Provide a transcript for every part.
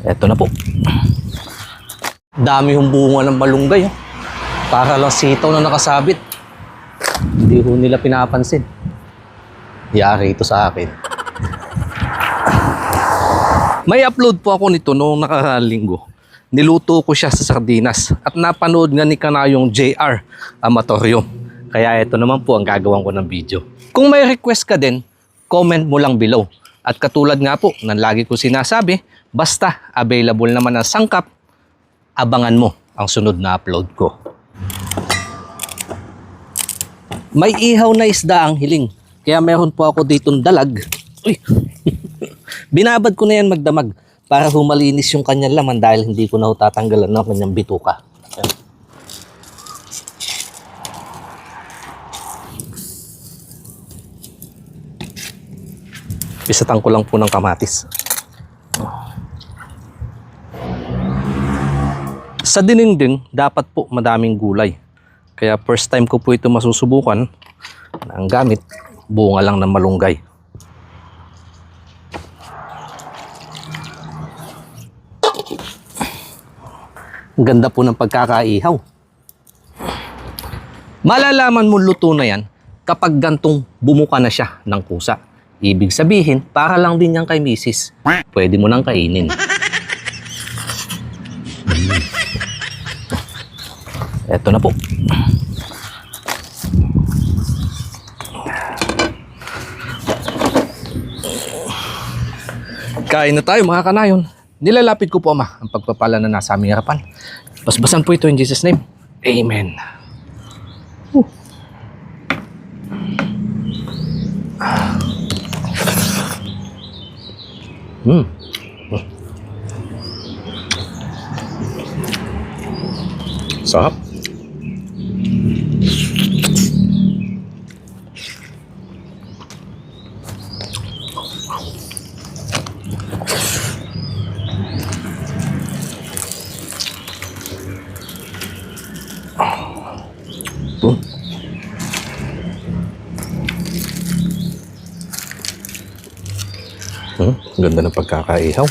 Eto na po. Dami hong bunga ng malunggay. Oh. Para lang sitaw na nakasabit. Hindi ho nila pinapansin. Yari ito sa akin. May upload po ako nito noong nakaralinggo. Niluto ko siya sa sardinas. At napanood nga ni Kanayong JR Amatorio. Kaya ito naman po ang gagawin ko ng video. Kung may request ka din, comment mo lang below. At katulad nga po ng lagi ko sinasabi, basta available naman ang sangkap, abangan mo ang sunod na upload ko. May ihaw na isda ang hiling. Kaya meron po ako ditong dalag. Uy! Binabad ko na yan magdamag para humalinis yung kanyang laman dahil hindi ko na tatanggalan ng kanyang bituka. Ayan. Pisatan ko lang po ng kamatis. Sa dinding dapat po madaming gulay. Kaya first time ko po ito masusubukan. Ang gamit, bunga lang ng malunggay. Ang ganda po ng pagkakaihaw. Malalaman mo luto na yan kapag gantong bumuka na siya ng kusa. Ibig sabihin, para lang din yan kay misis. Pwede mo nang kainin. Eto na po. Kain na tayo mga kanayon. Nilalapit ko po Ama ang pagpapala na nasa aming harapan. Basbasan po ito in Jesus' name. Amen. Sarap. Ganda ng pagkakaihaw.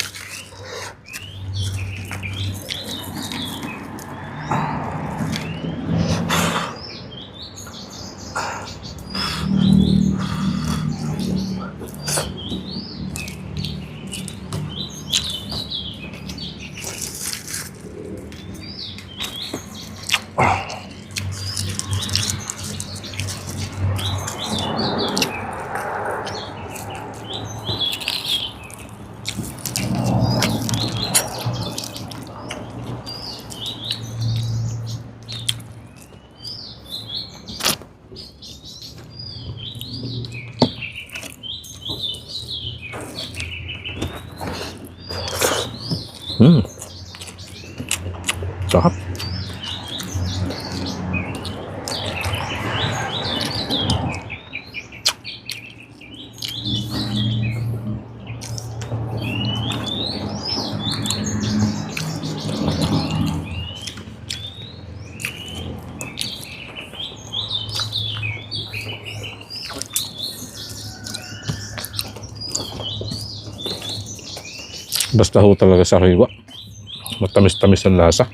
Sarap. Basta ho talaga sa hiwa. Matamis-tamis ang lasa.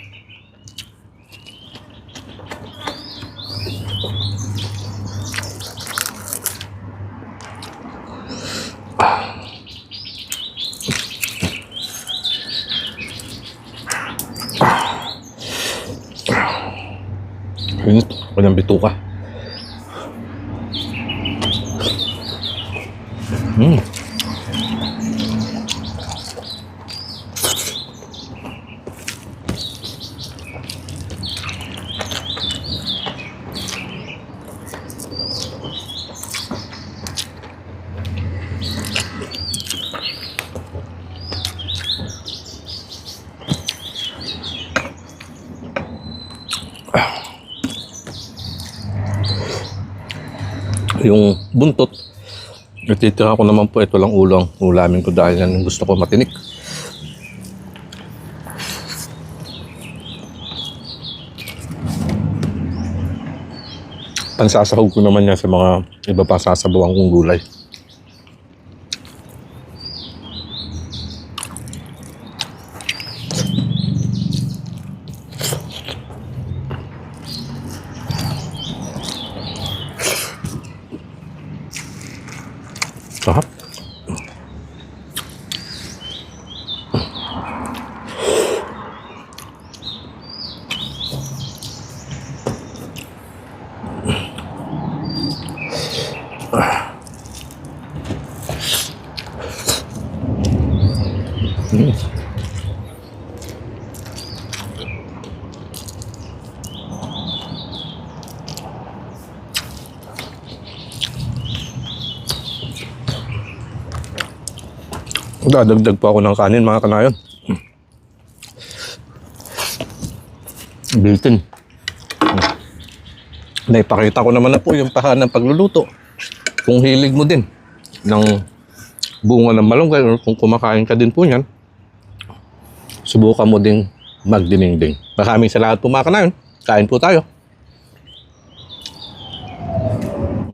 Init. Walang bituka. Yung buntot, natitira ko naman po, ito lang ulo ang ulamin ko dahil yan gusto ko matinik. Pansasahog ko naman yan sa mga iba pa sasabawan kong gulay. Mm. Dadagdag pa ako ng kanin mga kanayon. Built-in. Naipakita ko naman na po yung paraan ng pagluluto. Kung hilig mo din ng bunga ng malunggay o kung kumakain ka din po yan, subukan mo din magdinengdeng. Maraming salamat po mga kanayon. Kain po tayo.